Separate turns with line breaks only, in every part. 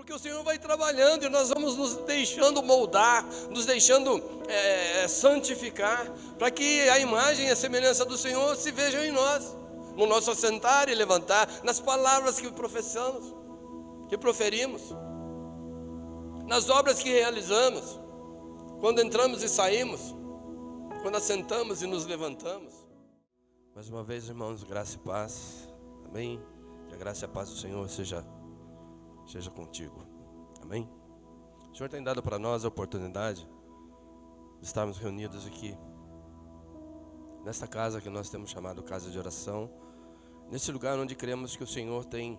Porque o Senhor vai trabalhando e nós vamos nos deixando moldar, nos deixando santificar, para que a imagem e a semelhança do Senhor se vejam em nós, no nosso assentar e levantar, nas palavras que professamos, que proferimos, nas obras que realizamos, quando entramos e saímos, quando assentamos e nos levantamos. Mais uma vez, irmãos, graça e paz, amém? Que a graça e a paz do Senhor seja contigo, amém? O Senhor tem dado para nós a oportunidade de estarmos reunidos aqui, nesta casa que nós temos chamado casa de oração, nesse lugar onde cremos que o Senhor tem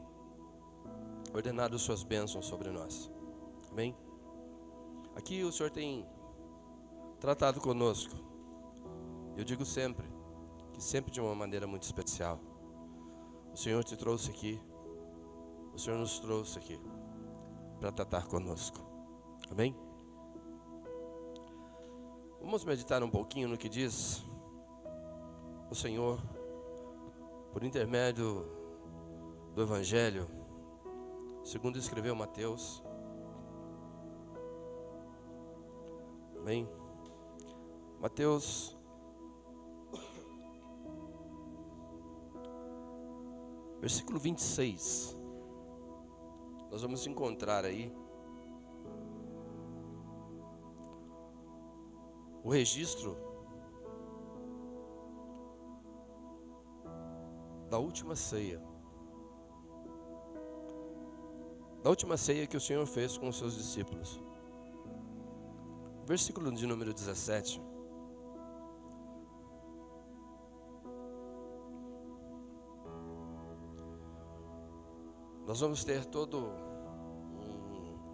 ordenado suas bênçãos sobre nós, amém? Aqui o Senhor tem tratado conosco, eu digo sempre, que sempre de uma maneira muito especial. O Senhor te trouxe aqui, o Senhor nos trouxe aqui para tratar conosco, amém? Vamos meditar um pouquinho no que diz o Senhor por intermédio do Evangelho segundo escreveu Mateus, amém? Mateus versículo 26, nós vamos encontrar aí o registro da última ceia. Da última ceia que o Senhor fez com os seus discípulos. Versículo de número 17. Nós vamos ter todo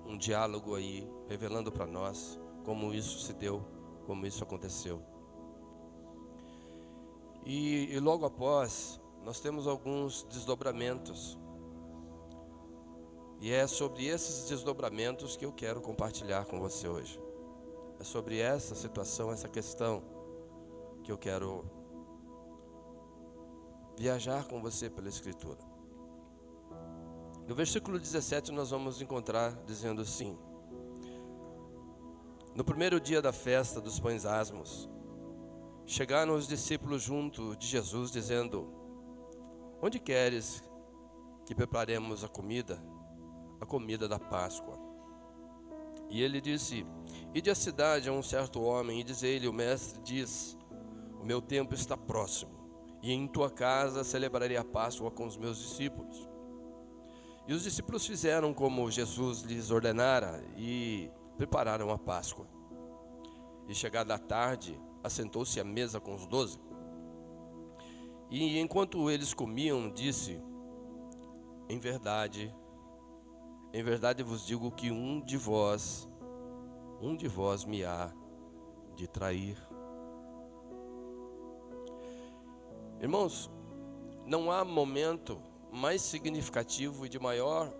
um diálogo aí, revelando para nós como isso se deu, como isso aconteceu. E logo após, nós temos alguns desdobramentos. E é sobre esses desdobramentos que eu quero compartilhar com você hoje. É sobre essa situação, essa questão, que eu quero viajar com você pela Escritura. No versículo 17 nós vamos encontrar dizendo assim: no primeiro dia da festa dos pães asmos, chegaram os discípulos junto de Jesus, dizendo: onde queres que preparemos a comida da Páscoa? E ele disse: ide à cidade a um certo homem e diz-lhe: o mestre diz, o meu tempo está próximo, e em tua casa celebrarei a Páscoa com os meus discípulos. E os discípulos fizeram como Jesus lhes ordenara e prepararam a Páscoa. E chegada a tarde, assentou-se à mesa com os 12. E enquanto eles comiam, disse: em verdade vos digo que um de vós me há de trair. Irmãos, não há momento mais significativo e de maior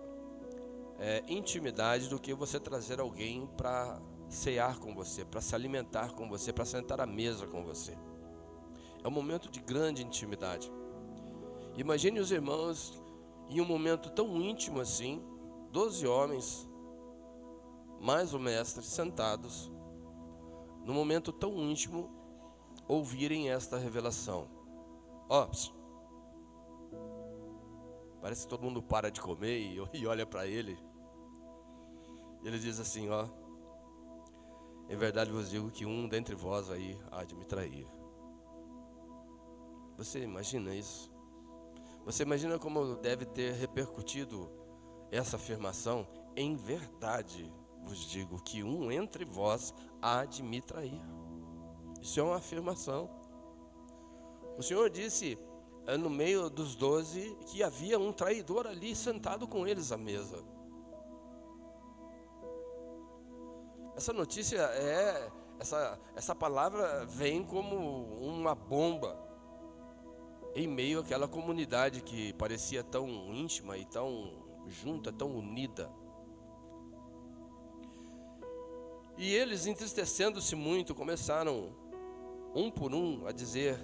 intimidade do que você trazer alguém para cear com você, para se alimentar com você, para sentar à mesa com você. É um momento de grande intimidade. Imagine os irmãos em um momento tão íntimo assim, 12 homens, mais o mestre, sentados, num momento tão íntimo, ouvirem esta revelação. Parece que todo mundo para de comer e olha para ele. Ele diz assim, em verdade vos digo que um dentre vós aí há de me trair. Você imagina isso? Você imagina como deve ter repercutido essa afirmação? Em verdade vos digo que um entre vós há de me trair. Isso é uma afirmação. O Senhor disse no meio dos 12 que havia um traidor ali sentado com eles à mesa. Essa notícia essa palavra vem como uma bomba em meio àquela comunidade que parecia tão íntima e tão junta, tão unida. E eles, entristecendo-se muito, começaram um por um a dizer: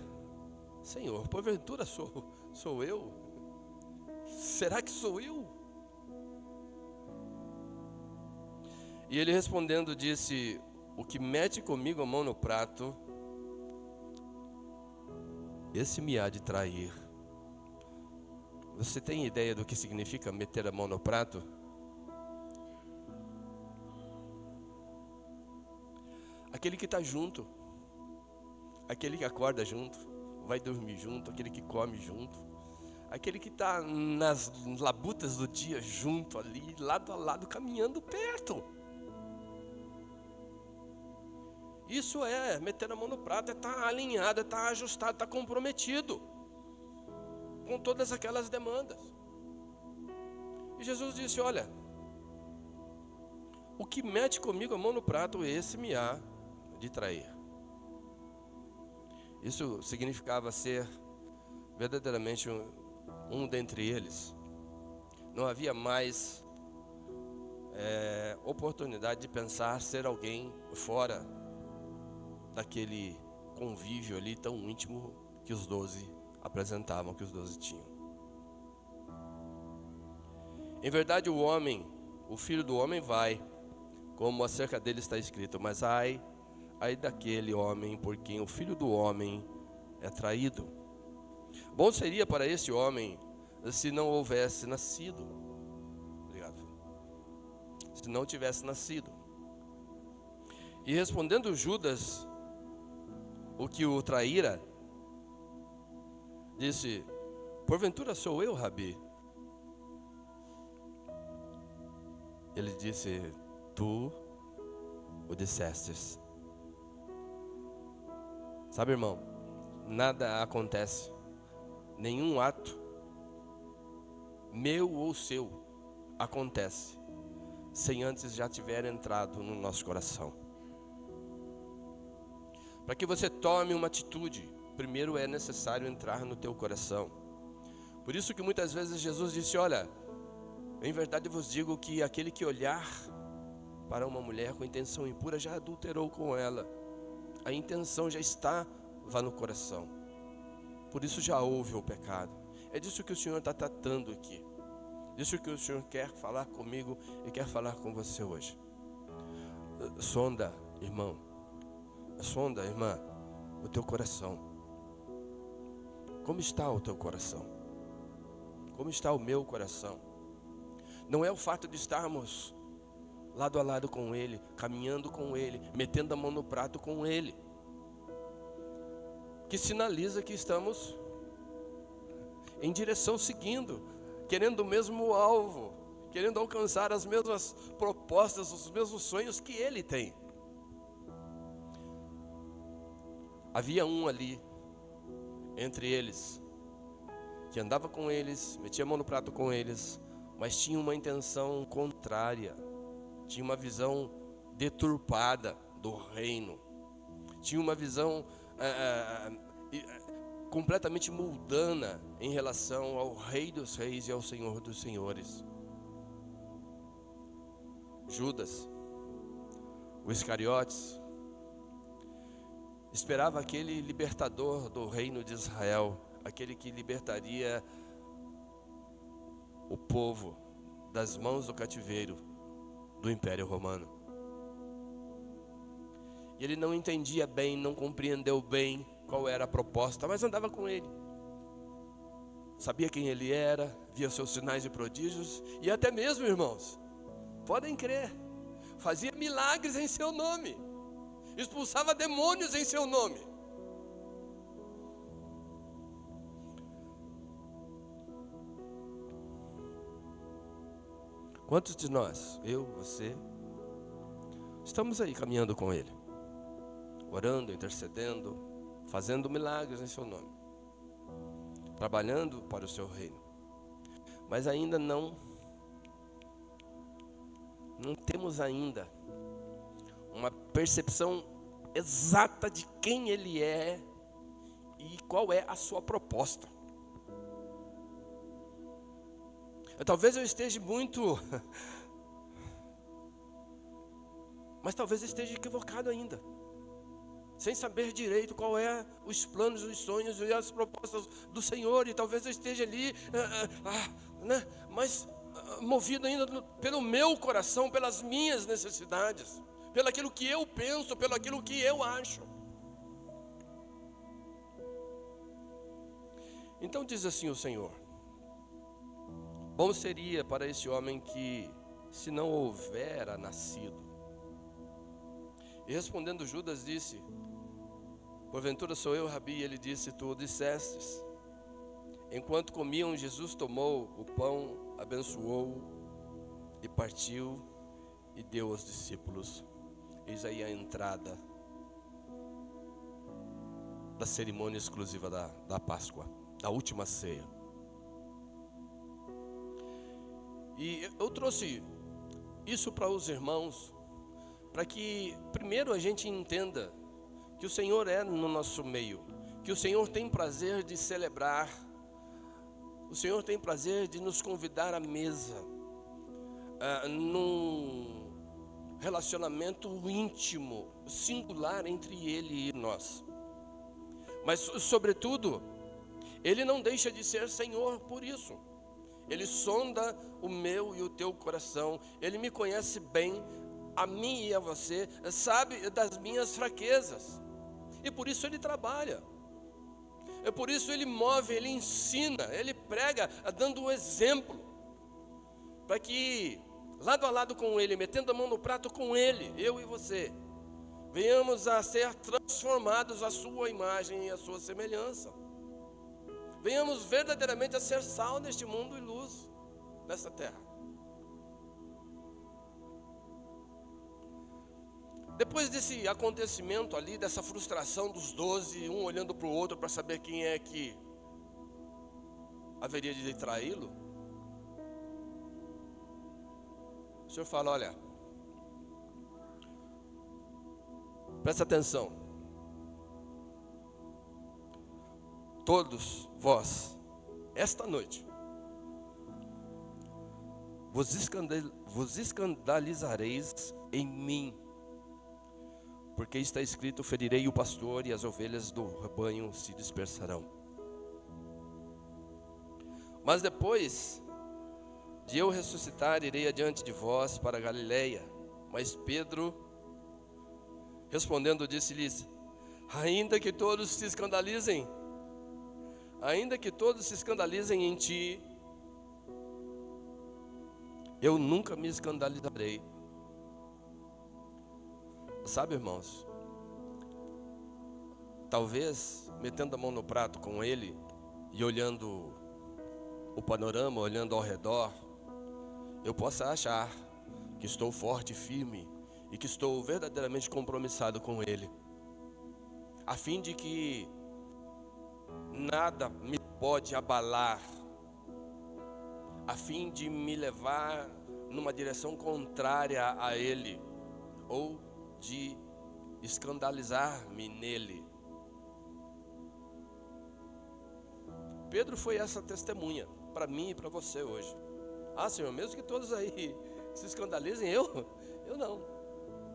Senhor, porventura sou eu? Será que sou eu? E ele respondendo disse: o que mete comigo a mão no prato, esse me há de trair. Você tem ideia do que significa meter a mão no prato? Aquele que está junto, aquele que acorda junto, vai dormir junto, aquele que come junto, aquele que está nas labutas do dia junto ali, lado a lado, caminhando perto. Isso é meter a mão no prato, é estar alinhado, é estar ajustado, estar comprometido com todas aquelas demandas. E Jesus disse: olha, o que mete comigo a mão no prato, esse me há de trair. Isso significava ser verdadeiramente um dentre eles. Não havia mais oportunidade de pensar ser alguém fora daquele convívio ali tão íntimo que os 12 apresentavam, que os 12 tinham. Em verdade, o filho do homem vai, como acerca dele está escrito, mas ai daquele homem por quem o filho do homem é traído. Bom seria para esse homem se não houvesse nascido. Obrigado. Se não tivesse nascido. E respondendo Judas, o que o traíra, disse: porventura sou eu, Rabi? Ele disse: tu o dissestes. Sabe, irmão, nada acontece, nenhum ato meu ou seu acontece sem antes já tiver entrado no nosso coração. Para que você tome uma atitude, primeiro é necessário entrar no teu coração. Por isso que muitas vezes Jesus disse: olha, em verdade eu vos digo que aquele que olhar para uma mulher com intenção impura já adulterou com ela. A intenção já estava no coração. Por isso já houve o pecado. É disso que o Senhor está tratando aqui. Disso que o Senhor quer falar comigo e quer falar com você hoje. Sonda, irmão. Sonda, irmã, o teu coração. Como está o teu coração? Como está o meu coração? Não é o fato de estarmos lado a lado com Ele, caminhando com Ele, metendo a mão no prato com Ele, que sinaliza que estamos em direção seguindo, querendo o mesmo alvo, querendo alcançar as mesmas propostas, os mesmos sonhos que Ele tem. Havia um ali, entre eles, que andava com eles, metia a mão no prato com eles, mas tinha uma intenção contrária, tinha uma visão deturpada do reino, tinha uma visão completamente mundana em relação ao Rei dos Reis e ao Senhor dos Senhores. Judas, o Iscariotes, esperava aquele libertador do reino de Israel, aquele que libertaria o povo das mãos do cativeiro do Império Romano. E ele não entendia bem, não compreendeu bem qual era a proposta, mas andava com ele. Sabia quem ele era, via seus sinais e prodígios, e até mesmo, irmãos, podem crer, fazia milagres em seu nome, expulsava demônios em seu nome. Quantos de nós, eu, você, estamos aí caminhando com Ele, orando, intercedendo, fazendo milagres em seu nome, trabalhando para o seu reino, mas ainda não temos ainda uma percepção exata de quem Ele é e qual é a sua proposta. Talvez eu esteja muito, mas talvez eu esteja equivocado ainda, sem saber direito qual é os planos, os sonhos e as propostas do Senhor, e talvez eu esteja ali, mas movido ainda pelo meu coração, pelas minhas necessidades, pelo aquilo que eu penso, pelo aquilo que eu acho. Então diz assim o Senhor: bom seria para esse homem que, se não houvera nascido. E respondendo Judas disse: porventura sou eu, Rabi? E ele disse: tu o dissestes. Enquanto comiam, Jesus tomou o pão, abençoou e partiu e deu aos discípulos. Eis aí a entrada da cerimônia exclusiva da Páscoa, da última ceia. E eu trouxe isso para os irmãos, para que primeiro a gente entenda que o Senhor é no nosso meio, que o Senhor tem prazer de celebrar, o Senhor tem prazer de nos convidar à mesa, num relacionamento íntimo, singular entre Ele e nós. Mas sobretudo, Ele não deixa de ser Senhor por isso. Ele sonda o meu e o teu coração. Ele me conhece bem, a mim e a você, sabe das minhas fraquezas. E por isso Ele trabalha. E por isso Ele move, Ele ensina, Ele prega, dando um exemplo. Para que, lado a lado com Ele, metendo a mão no prato com Ele, eu e você, venhamos a ser transformados à sua imagem e à sua semelhança. Venhamos verdadeiramente a ser sal neste mundo e luz nesta terra. Depois desse acontecimento ali, dessa frustração dos 12, um olhando para o outro para saber quem é que haveria de traí-lo, o Senhor fala: olha, presta atenção, todos vós, esta noite, vos escandalizareis em mim, porque está escrito: ferirei o pastor e as ovelhas do rebanho se dispersarão. Mas depois de eu ressuscitar, irei adiante de vós para a Galileia. Mas Pedro, respondendo, disse-lhes: ainda que todos se escandalizem em ti, eu nunca me escandalizarei. Sabe, irmãos, talvez metendo a mão no prato com Ele e olhando o panorama, olhando ao redor, eu possa achar que estou forte e firme e que estou verdadeiramente compromissado com Ele, a fim de que nada me pode abalar, a fim de me levar numa direção contrária a Ele, ou de escandalizar-me nele. Pedro foi essa testemunha para mim e para você hoje. Ah, Senhor, mesmo que todos aí se escandalizem, eu não,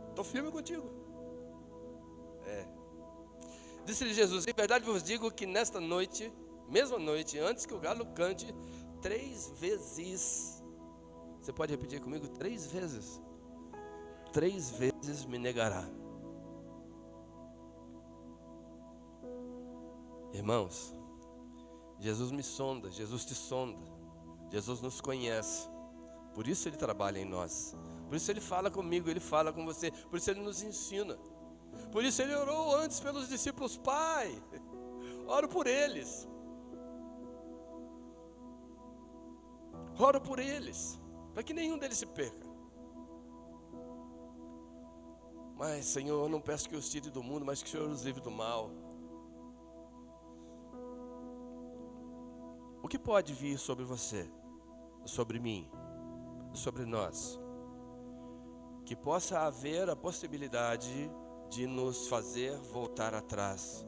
estou firme contigo. Disse-lhe Jesus: em verdade vos digo que nesta noite, mesma noite, antes que o galo cante, 3 vezes, você pode repetir comigo? 3 vezes. 3 vezes me negará. Irmãos, Jesus me sonda, Jesus te sonda, Jesus nos conhece, por isso Ele trabalha em nós, por isso Ele fala comigo, Ele fala com você, por isso Ele nos ensina, por isso Ele orou antes pelos discípulos: Pai, oro por eles, oro por eles, para que nenhum deles se perca. Mas, Senhor, eu não peço que os tire do mundo, mas que o Senhor os livre do mal. O que pode vir sobre você, sobre mim, sobre nós, que possa haver a possibilidade de nos fazer voltar atrás?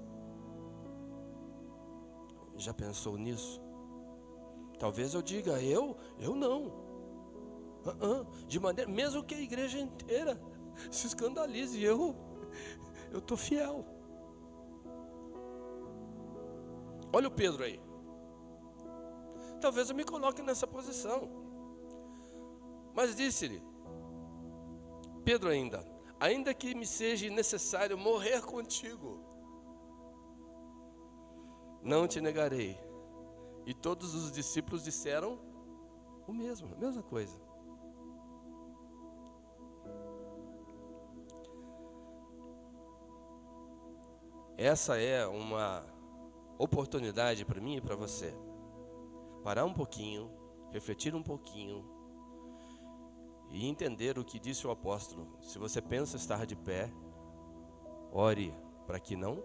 Já pensou nisso? Talvez eu diga: eu não. De maneira, mesmo que a igreja inteira se escandalize, eu estou fiel. Olha o Pedro aí. Talvez eu me coloque nessa posição. Mas disse-lhe Pedro ainda que me seja necessário morrer contigo, não te negarei. E todos os discípulos disseram a mesma coisa. Essa é uma oportunidade para mim e para você. Parar um pouquinho, refletir um pouquinho e entender o que disse o apóstolo. Se você pensa estar de pé, ore para que não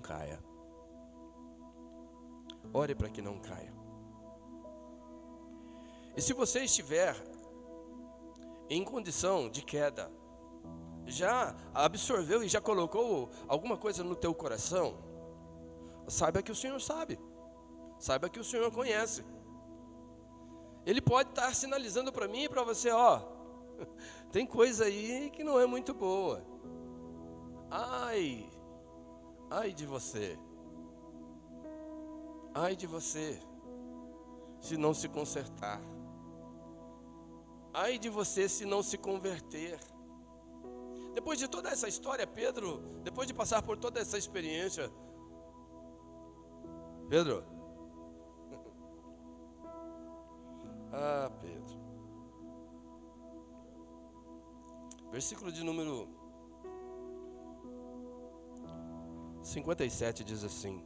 caia. Ore para que não caia. E se você estiver em condição de queda, já absorveu e já colocou alguma coisa no teu coração, saiba que o Senhor sabe. Saiba que o Senhor conhece. Ele pode estar sinalizando para mim e para você, tem coisa aí que não é muito boa. Ai de você. Ai de você, se não se consertar. Ai de você se não se converter. Depois de toda essa história, Pedro, depois de passar por toda essa experiência, Pedro, Pedro, versículo de número 57 diz assim: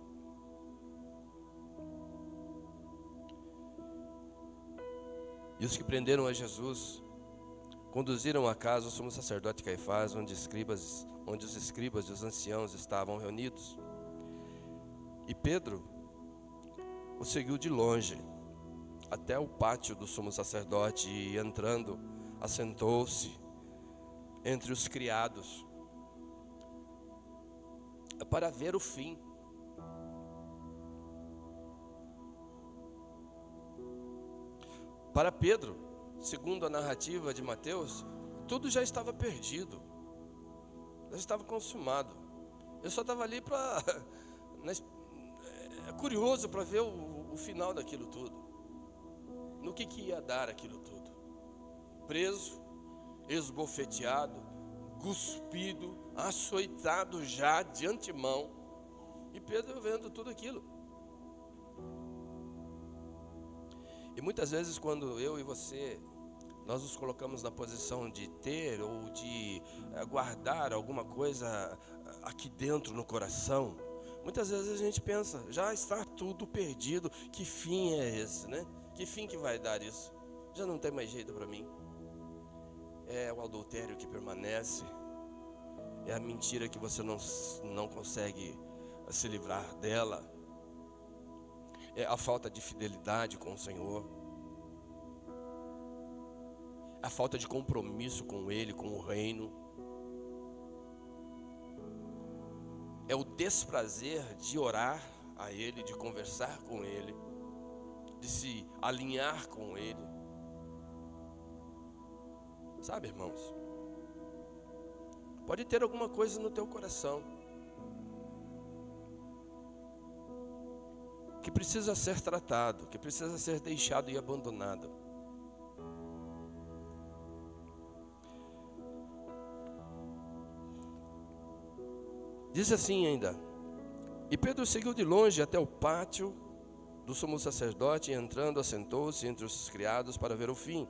e os que prenderam a Jesus conduziram a casa o sumo sacerdote Caifás, onde os escribas e os anciãos estavam reunidos. E Pedro o seguiu de longe até o pátio do sumo sacerdote e, entrando, assentou-se entre os criados para ver o fim. Para Pedro, segundo a narrativa de Mateus, tudo já estava perdido, já estava consumado. Eu só estava ali curioso para ver o final daquilo tudo, no que ia dar aquilo tudo. Preso, esbofeteado, cuspido, açoitado já de antemão, e Pedro vendo tudo aquilo. E muitas vezes quando eu e você, nós nos colocamos na posição de ter ou de guardar alguma coisa aqui dentro no coração, muitas vezes a gente pensa, já está tudo perdido, que fim é esse, né? Que fim que vai dar isso? Já não tem mais jeito para mim. É o adultério que permanece, é a mentira que você não consegue se livrar dela, é a falta de fidelidade com o Senhor, a falta de compromisso com Ele, com o reino, é o desprazer de orar a Ele, de conversar com Ele, de se alinhar com Ele. Sabe, irmãos, pode ter alguma coisa no teu coração que precisa ser tratado, que precisa ser deixado e abandonado. Diz assim ainda: e Pedro seguiu de longe até o pátio do sumo sacerdote, e entrando, assentou-se entre os criados para ver o fim.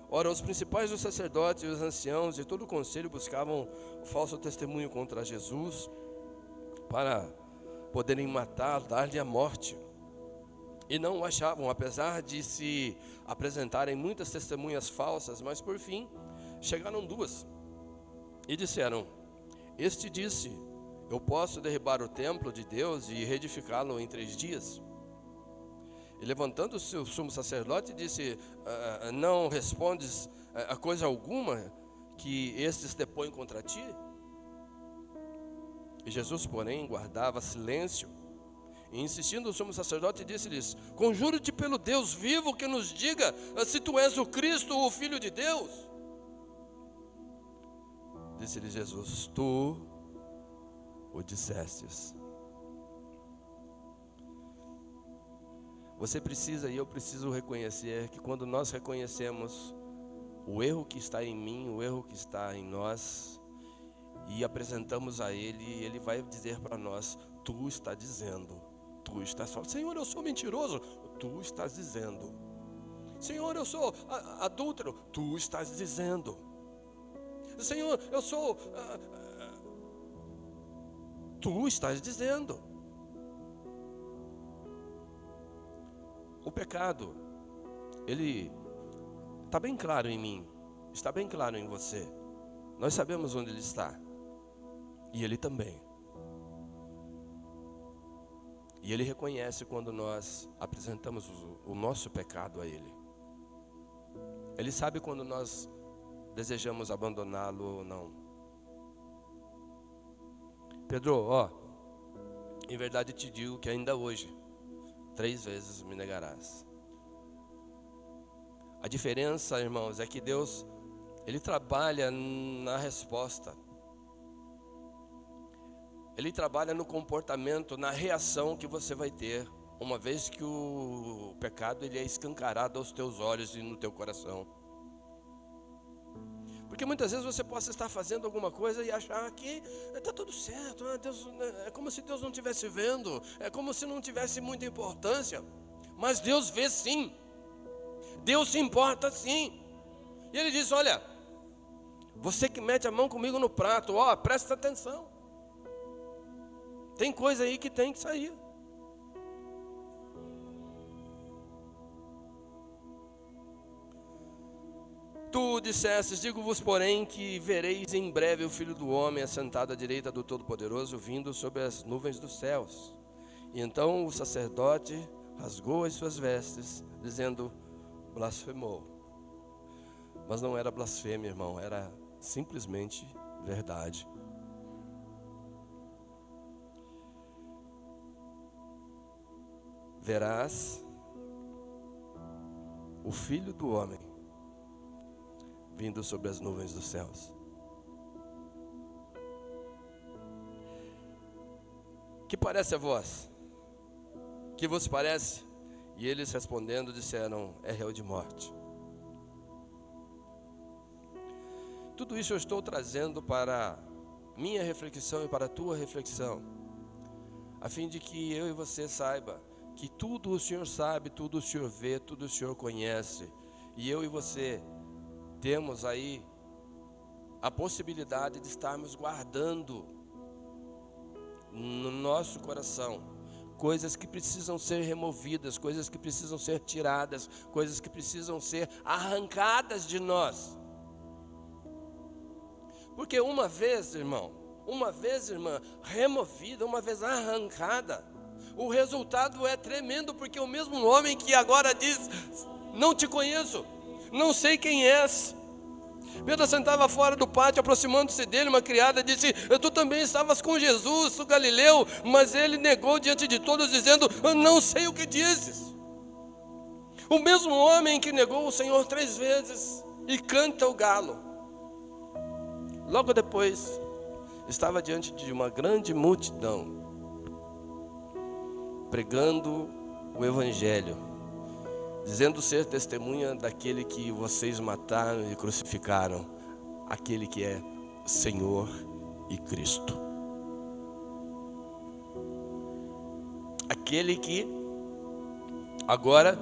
Ora, os principais dos sacerdotes e os anciãos e todo o conselho buscavam o falso testemunho contra Jesus, para poderem matar, dar-lhe a morte. E não o achavam, apesar de se apresentarem muitas testemunhas falsas. Mas por fim chegaram duas e disseram: este disse, eu posso derribar o templo de Deus e reedificá-lo em 3 dias. E levantando-se o sumo sacerdote disse: não respondes a coisa alguma que estes depõem contra ti? E Jesus, porém, guardava silêncio. E insistindo o sumo sacerdote, disse-lhes: conjuro-te pelo Deus vivo que nos diga se tu és o Cristo, o Filho de Deus. Disse-lhe Jesus: tu o dissestes. Você precisa e eu preciso reconhecer que quando nós reconhecemos o erro que está em mim, o erro que está em nós, e apresentamos a Ele, Ele vai dizer para nós: tu está dizendo, tu estás falando. Senhor, eu sou mentiroso, tu estás dizendo. Senhor, eu sou adúltero, tu estás dizendo. Senhor, eu sou... tu estás dizendo. O pecado, ele está bem claro em mim, está bem claro em você. Nós sabemos onde ele está. E ele também. E ele reconhece quando nós apresentamos o nosso pecado a ele. Ele sabe quando nós desejamos abandoná-lo ou não. Pedro, em verdade te digo que ainda hoje 3 vezes me negarás. A diferença, irmãos, é que Deus, Ele trabalha na resposta. Ele trabalha no comportamento, na reação que você vai ter, uma vez que o pecado ele é escancarado aos teus olhos e no teu coração. Porque muitas vezes você possa estar fazendo alguma coisa e achar que está tudo certo, Deus, é como se Deus não estivesse vendo, é como se não tivesse muita importância. Mas Deus vê sim, Deus se importa sim. E Ele diz: olha, você que mete a mão comigo no prato, presta atenção. Tem coisa aí que tem que sair. Tu dissestes: digo-vos, porém, que vereis em breve o Filho do Homem assentado à direita do Todo-Poderoso, vindo sobre as nuvens dos céus. E então o sacerdote rasgou as suas vestes, dizendo: blasfemou. Mas não era blasfêmia, irmão, era simplesmente verdade. Verás o Filho do Homem vindo sobre as nuvens dos céus. Que parece a vós? Que vos parece? E eles respondendo disseram: é réu de morte. Tudo isso eu estou trazendo para minha reflexão e para a tua reflexão, a fim de que eu e você saiba que tudo o Senhor sabe, tudo o Senhor vê, tudo o Senhor conhece. E eu e você temos aí a possibilidade de estarmos guardando no nosso coração coisas que precisam ser removidas, coisas que precisam ser tiradas, coisas que precisam ser arrancadas de nós. Porque uma vez, irmão, uma vez, irmã, removida, uma vez arrancada, o resultado é tremendo, porque o mesmo homem que agora diz: não te conheço, não sei quem és. Pedro sentava fora do pátio, aproximando-se dele, uma criada disse: tu também estavas com Jesus, o Galileu. Mas ele negou diante de todos, dizendo: eu não sei o que dizes. O mesmo homem que negou o Senhor 3 vezes e canta o galo, logo depois estava diante de uma grande multidão, pregando o Evangelho, dizendo ser testemunha daquele que vocês mataram e crucificaram, aquele que é Senhor e Cristo. Aquele que agora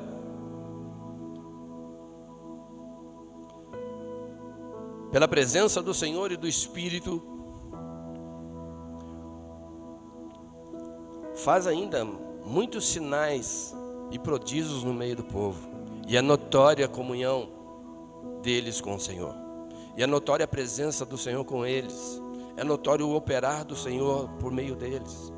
pela presença do Senhor e do Espírito faz ainda muitos sinais e prodígios no meio do povo, e é notória a comunhão deles com o Senhor, e é notória a presença do Senhor com eles, é notório o operar do Senhor por meio deles.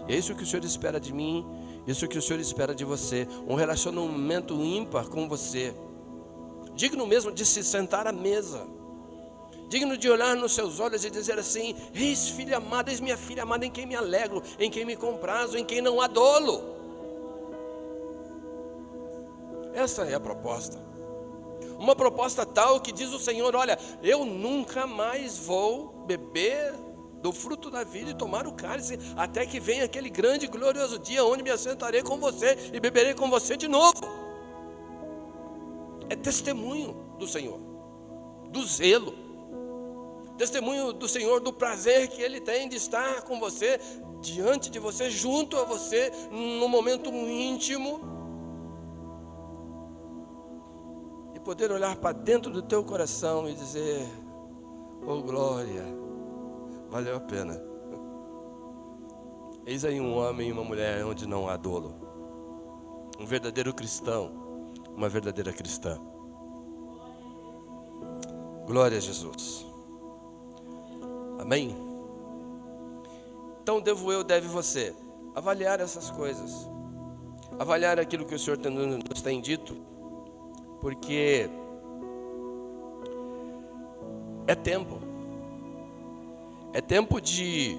E é isso que o Senhor espera de mim, isso que o Senhor espera de você, um relacionamento ímpar com você, digno mesmo de se sentar à mesa, digno de olhar nos seus olhos e dizer assim: eis filha amada, eis minha filha amada, em quem me alegro, em quem me comprazo, em quem não há dolo. Essa é a proposta. Uma proposta tal que diz o Senhor: olha, eu nunca mais vou beber do fruto da vida e tomar o cálice, até que venha aquele grande e glorioso dia, onde me assentarei com você e beberei com você de novo. É testemunho do Senhor, do zelo, testemunho do Senhor, do prazer que Ele tem de estar com você, diante de você, junto a você, num momento íntimo, e poder olhar para dentro do teu coração e dizer: oh glória, valeu a pena. Eis aí um homem e uma mulher onde não há dolo, um verdadeiro cristão, uma verdadeira cristã. Glória a Jesus. Amém? Então deve você avaliar essas coisas, avaliar aquilo que o Senhor nos tem dito, porque é tempo de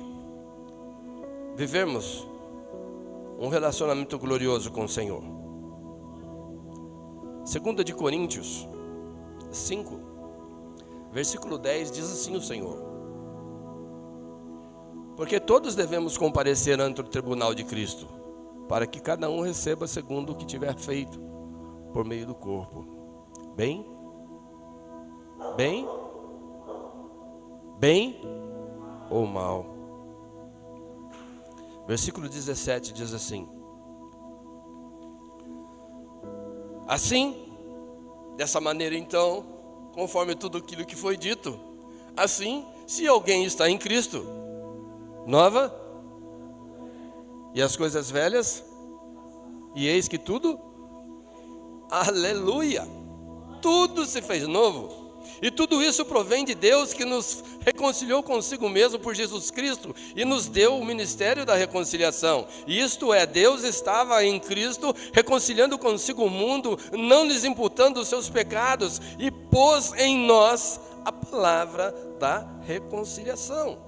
vivermos um relacionamento glorioso com o Senhor. 2 Coríntios 5, versículo 10, diz assim o Senhor: porque todos devemos comparecer ante o tribunal de Cristo, para que cada um receba segundo o que tiver feito por meio do corpo, bem ou mal. Versículo 17 diz assim: assim, dessa maneira então, conforme tudo aquilo que foi dito, assim, se alguém está em Cristo, nova, e as coisas velhas, e eis que tudo, aleluia, tudo se fez novo. E tudo isso provém de Deus, que nos reconciliou consigo mesmo por Jesus Cristo e nos deu o ministério da reconciliação. Isto é, Deus estava em Cristo reconciliando consigo o mundo, não lhes imputando os seus pecados, e pôs em nós a palavra da reconciliação.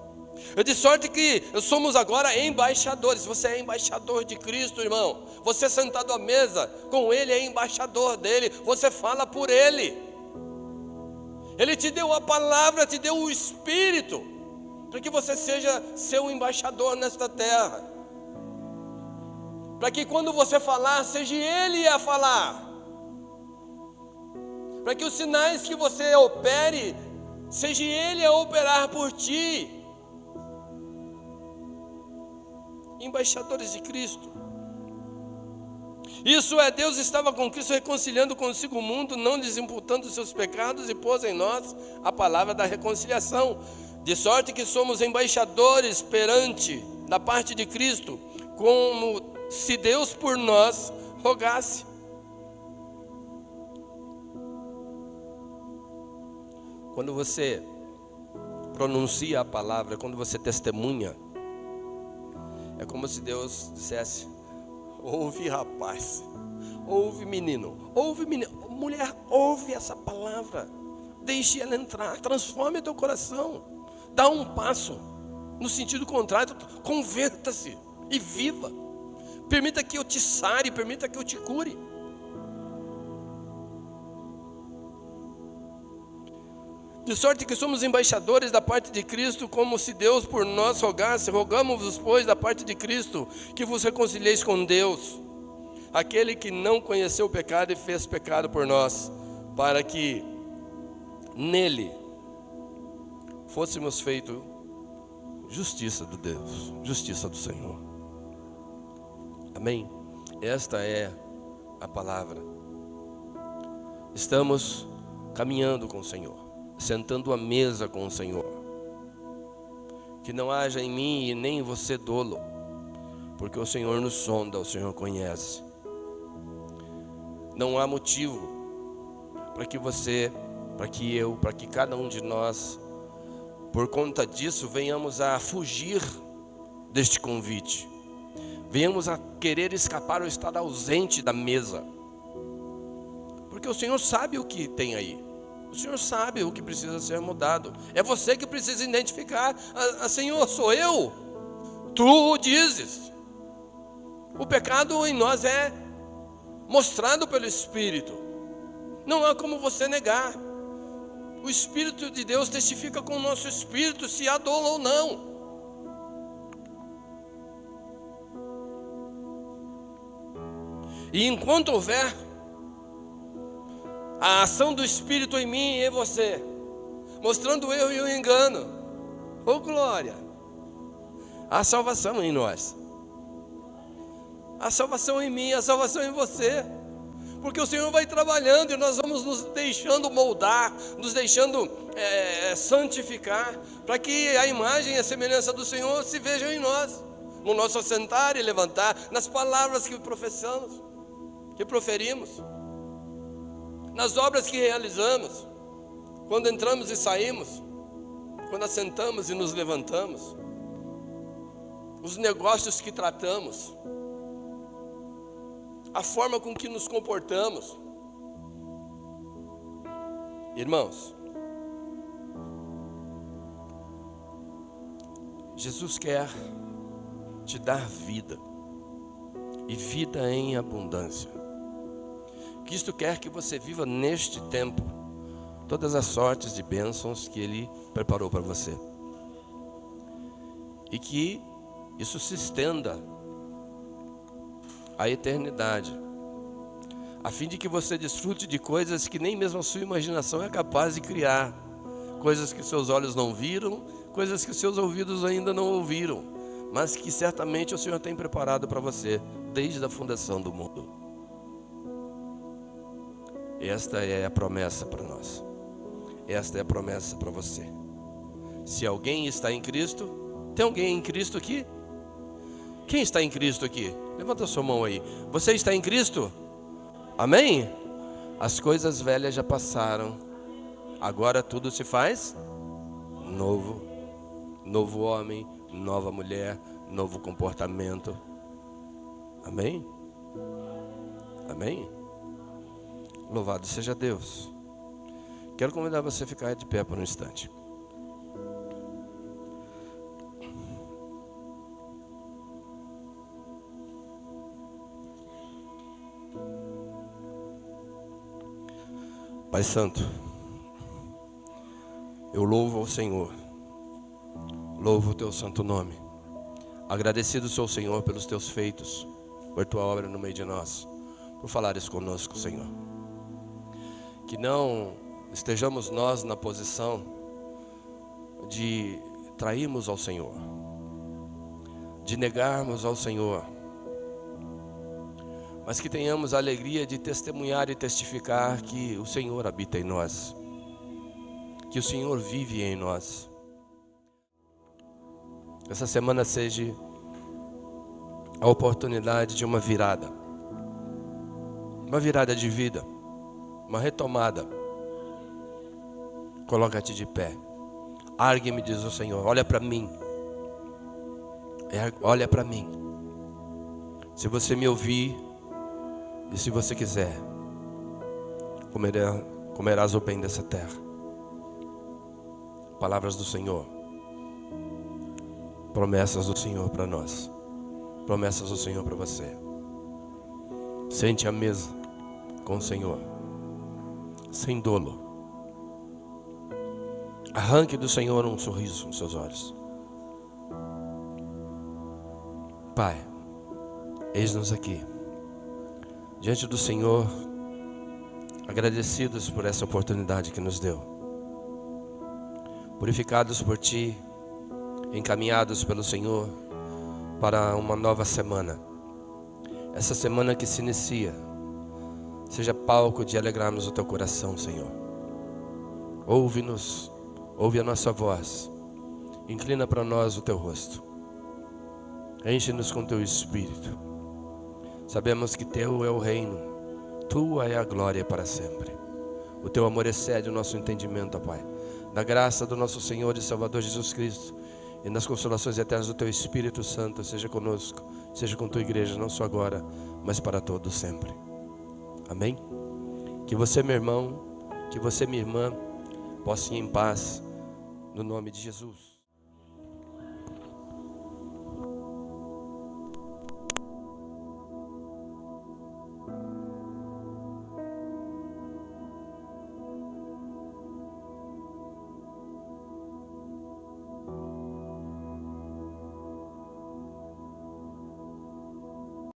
De sorte que somos agora embaixadores. Você é embaixador de Cristo, irmão. Você sentado à mesa com Ele é embaixador dele. Você fala por Ele. Ele te deu a palavra, te deu o Espírito, para que você seja seu embaixador nesta terra. Para que quando você falar, seja Ele a falar. Para que os sinais que você opere, seja Ele a operar por ti. Embaixadores de Cristo. Isso é, Deus estava com Cristo reconciliando consigo o mundo, não lhes imputando os seus pecados, e pôs em nós a palavra da reconciliação. De sorte que somos embaixadores perante, da parte de Cristo, como se Deus por nós rogasse. Quando você pronuncia a palavra, quando você testemunha, é como se Deus dissesse: ouve, rapaz, ouve, menino, ouve, menina, mulher, ouve essa palavra, deixe ela entrar, transforme teu coração, dá um passo no sentido contrário, converta-se e viva. Permita que eu te sare, permita que eu te cure. De sorte que somos embaixadores da parte de Cristo, como se Deus por nós rogasse. Rogamos-vos, pois, da parte de Cristo, que vos reconcilieis com Deus. Aquele que não conheceu o pecado e fez pecado por nós, para que nele fôssemos feitos justiça de Deus, justiça do Senhor. Amém? Esta é a palavra. Estamos caminhando com o Senhor, sentando à mesa com o Senhor. Que não haja em mim e nem em você dolo, porque o Senhor nos sonda, o Senhor conhece. Não há motivo para que você, para que eu, para que cada um de nós, por conta disso, venhamos a fugir deste convite, venhamos a querer escapar ou estar ausente da mesa, porque o Senhor sabe o que tem aí. O Senhor sabe o que precisa ser mudado. É você que precisa identificar: Senhor, sou eu? Tu dizes. O pecado em nós é mostrado pelo Espírito. Não há como você negar. O Espírito de Deus testifica com o nosso espírito se há dolo ou não. E enquanto houver a ação do Espírito em mim e em você, mostrando o erro e o engano, oh glória, há salvação em nós, a salvação em mim, a salvação em você. Porque o Senhor vai trabalhando e nós vamos nos deixando moldar, nos deixando santificar, para que a imagem e a semelhança do Senhor se vejam em nós, no nosso assentar e levantar, nas palavras que professamos, que proferimos, nas obras que realizamos, quando entramos e saímos, quando assentamos e nos levantamos, os negócios que tratamos, a forma com que nos comportamos. Irmãos, Jesus quer te dar vida, e vida em abundância. Cristo quer que você viva neste tempo todas as sortes de bênçãos que Ele preparou para você, e que isso se estenda a eternidade, a fim de que você desfrute de coisas que nem mesmo a sua imaginação é capaz de criar, coisas que seus olhos não viram, coisas que seus ouvidos ainda não ouviram, mas que certamente o Senhor tem preparado para você desde a fundação do mundo. Esta é a promessa para nós, esta é a promessa para você. Se alguém está em Cristo, tem alguém em Cristo aqui? Quem está em Cristo aqui? Levanta a sua mão aí. Você está em Cristo? Amém? As coisas velhas já passaram, agora tudo se faz novo. Novo homem, nova mulher, novo comportamento. Amém? Amém? Louvado seja Deus. Quero convidar você a ficar de pé por um instante. Pai Santo, eu louvo ao Senhor, louvo o Teu santo nome. Agradecido sou, Senhor, pelos Teus feitos, por Tua obra no meio de nós, por falares conosco, Senhor. Que não estejamos nós na posição de trairmos ao Senhor, de negarmos ao Senhor, mas que tenhamos a alegria de testemunhar e testificar que o Senhor habita em nós, que o Senhor vive em nós. Essa semana seja a oportunidade de uma virada de vida, uma retomada. Coloca-te de pé, argue-me, diz o Senhor, olha para mim, olha para mim. Se você me ouvir, e se você quiser, comerás o bem dessa terra. Palavras do Senhor, promessas do Senhor para nós, promessas do Senhor para você. Sente à mesa com o Senhor, sem dolo. Arranque do Senhor um sorriso nos seus olhos. Pai, eis-nos aqui diante do Senhor, agradecidos por essa oportunidade que nos deu, purificados por Ti, encaminhados pelo Senhor para uma nova semana. Essa semana que se inicia, seja palco de alegrarmos o Teu coração, Senhor. Ouve-nos, ouve a nossa voz, inclina para nós o Teu rosto, enche-nos com Teu Espírito. Sabemos que Teu é o reino, Tua é a glória para sempre. O Teu amor excede o nosso entendimento, ó Pai. Da graça do nosso Senhor e Salvador Jesus Cristo e nas consolações eternas do Teu Espírito Santo, seja conosco, seja com Tua igreja, não só agora, mas para todos sempre. Amém? Que você, meu irmão, que você, minha irmã, possa ir em paz, no nome de Jesus.